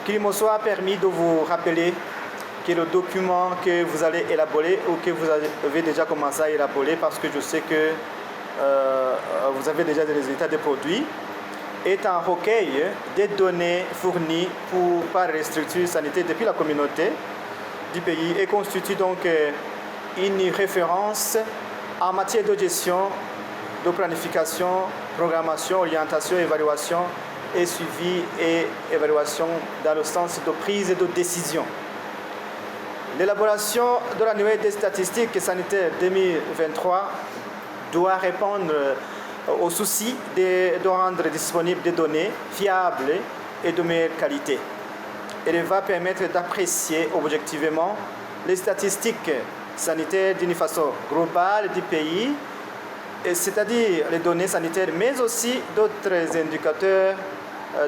qu'il me soit permis de vous rappeler que le document que vous allez élaborer ou que vous avez déjà commencé à élaborer, parce que je sais que vous avez déjà des résultats des produits, est un recueil des données fournies par les structures sanitaires depuis la communauté du pays et constitue donc une référence en matière de gestion, de planification, programmation, orientation, évaluation et suivi et évaluation dans le sens de prise de décision. L'élaboration de l'annuaire des statistiques sanitaires 2023 doit répondre au souci de rendre disponibles des données fiables et de meilleure qualité. Elle va permettre d'apprécier objectivement les statistiques sanitaires d'une façon globale du pays, c'est-à-dire les données sanitaires, mais aussi d'autres indicateurs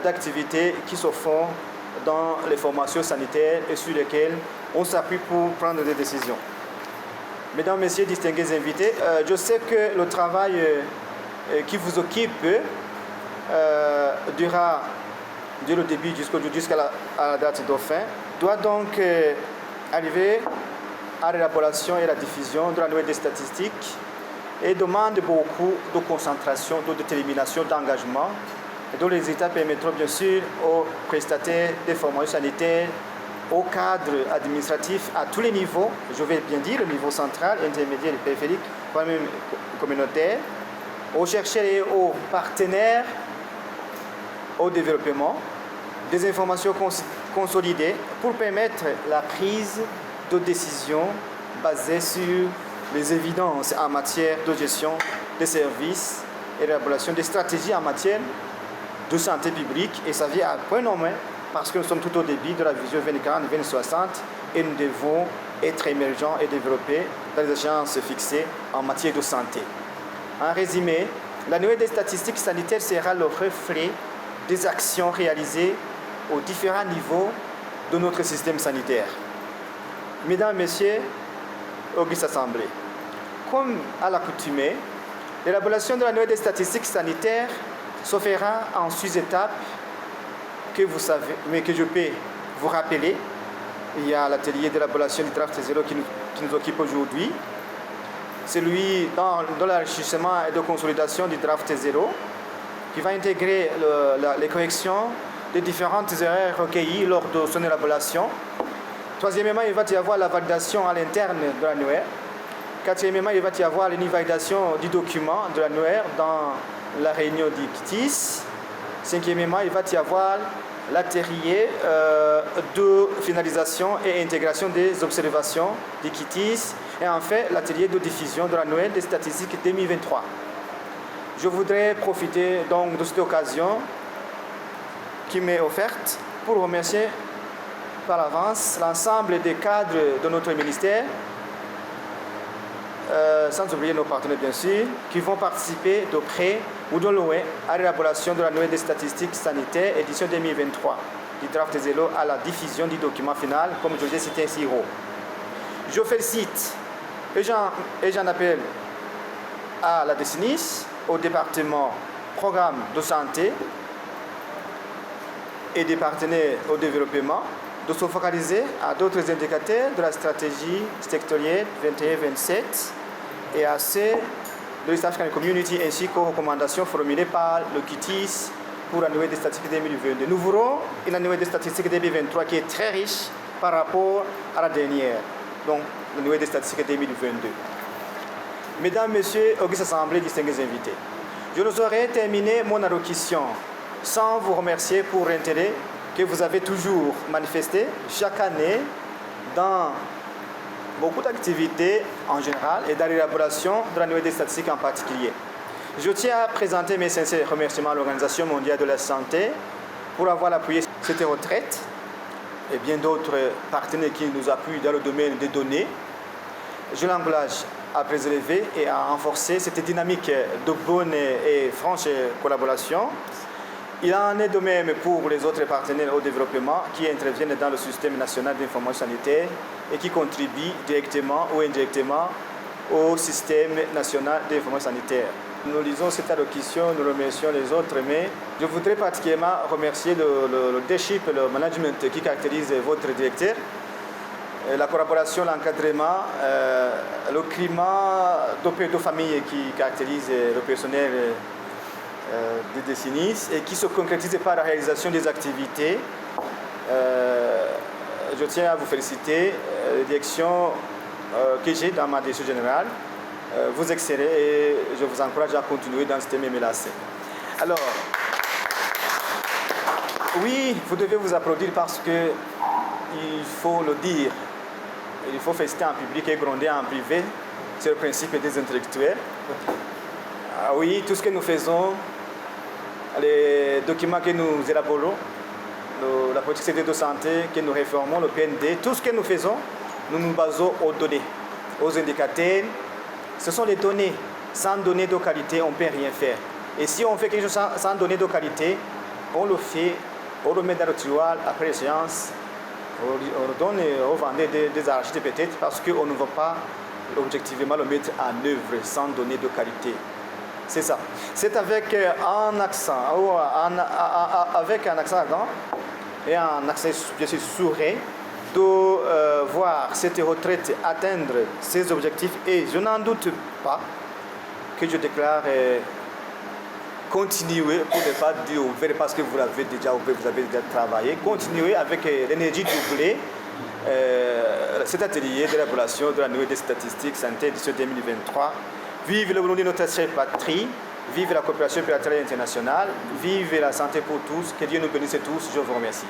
d'activité qui se font dans les formations sanitaires et sur lesquelles on s'appuie pour prendre des décisions. Mesdames, Messieurs, distingués invités, je sais que le travail qui vous occupe durera dès le début jusqu'à la date de fin, doit donc arriver à l'élaboration et la diffusion de l'annuaire des statistiques et demande beaucoup de concentration, de détermination, d'engagement, dont les résultats permettront bien sûr aux prestataires des formations sanitaires, aux cadres administratifs à tous les niveaux, je vais bien dire, le niveau central, intermédiaire et périphérique, voire même communautaire, aux chercheurs et aux partenaires au développement, des informations consolidées pour permettre la prise de décisions basées sur les évidences en matière de gestion des services et l'élaboration des stratégies en matière de santé publique. Et ça vient à point nommé parce que nous sommes tout au début de la vision 2040-2060 et nous devons être émergents et développer dans les agences fixées en matière de santé. En résumé, l'annuaire des statistiques sanitaires sera le reflet des actions réalisées aux différents niveaux de notre système sanitaire. Mesdames, Messieurs, auguste Assemblée, comme à l'accoutumée, l'élaboration de l'annuaire des statistiques sanitaires se fera en 6 étapes que vous savez, mais que je peux vous rappeler. Il y a l'atelier d'élaboration du draft 0 qui nous occupe aujourd'hui. Celui dans l'enrichissement et de consolidation du draft 0 qui va intégrer les corrections des différentes erreurs recueillies lors de son élaboration. Troisièmement, il va y avoir la validation à l'interne de l'annuaire. Quatrièmement, il va y avoir une validation du document de l'annuaire dans la réunion du CITIS. Cinquièmement, il va y avoir l'atelier de finalisation et intégration des observations du CITIS. Et enfin, l'atelier de diffusion de l'annuaire des statistiques 2023. Je voudrais profiter donc de cette occasion qui m'est offerte pour remercier par avance l'ensemble des cadres de notre ministère, sans oublier nos partenaires bien sûr, qui vont participer de près ou de loin à l'élaboration de l'annuaire des statistiques sanitaires édition 2023 du draft 0 à la diffusion du document final, comme je l'ai cité ici haut. Je félicite et j'en appelle à la DECNIS, au département programme de santé et des partenaires au développement de se focaliser à d'autres indicateurs de la stratégie sectorielle 21-27 et à ceux de l'East African Community ainsi qu'aux recommandations formulées par le CITIS pour l'annuaire des statistiques 2022. Nous verrons une annuaire des statistiques 2023 qui est très riche par rapport à la dernière, donc l'annuaire des statistiques 2022. Mesdames, Messieurs, auguste Assemblée, distingués invités, je ne saurais terminer mon allocution sans vous remercier pour l'intérêt que vous avez toujours manifesté chaque année dans beaucoup d'activités en général et dans l'élaboration de l'annuaire des statistiques en particulier. Je tiens à présenter mes sincères remerciements à l'Organisation mondiale de la santé pour avoir appuyé cette retraite et bien d'autres partenaires qui nous appuient dans le domaine des données. Je l'engage à préserver et à renforcer cette dynamique de bonne et franche collaboration. Il en est de même pour les autres partenaires au développement qui interviennent dans le système national d'information sanitaire et qui contribuent directement ou indirectement au système national d'information sanitaire. Nous lisons cette allocution, nous remercions les autres, mais je voudrais particulièrement remercier le leadership, le management qui caractérise votre directeur, la collaboration, l'encadrement, le climat de famille qui caractérise le personnel de Dessinis et qui se concrétise par la réalisation des activités. Je tiens à vous féliciter, la direction que j'ai dans ma direction générale. Vous excellez et je vous encourage à continuer dans cette même lancée. Alors, oui, vous devez vous applaudir parce que il faut le dire. Il faut féliciter en public et gronder en privé. C'est le principe des intellectuels. Oui, tout ce que nous faisons, les documents que nous élaborons, la politique de santé que nous réformons, le PND, tout ce que nous faisons, nous nous basons aux données, aux indicateurs. Ce sont les données. Sans données de qualité, on ne peut rien faire. Et si on fait quelque chose sans données de qualité, on le fait, on le met dans le tiroir après l'échéance, on le donne aux vendeurs des archives peut-être parce qu'on ne va pas objectivement le mettre en œuvre sans données de qualité. C'est ça. C'est avec un accent, avec un accent avant et un accent bien sûr sourd de voir cette retraite atteindre ses objectifs et je n'en doute pas que je déclare continuer pour ne pas dire ouvert parce que vous l'avez déjà ouvert, vous avez déjà travaillé, continuer avec l'énergie doublée cet atelier d'élaboration de la nouvelle des statistiques santé de ce 2023. Vive le Burundi, notre chère patrie, vive la coopération bilatérale internationale, vive la santé pour tous, que Dieu nous bénisse tous, je vous remercie.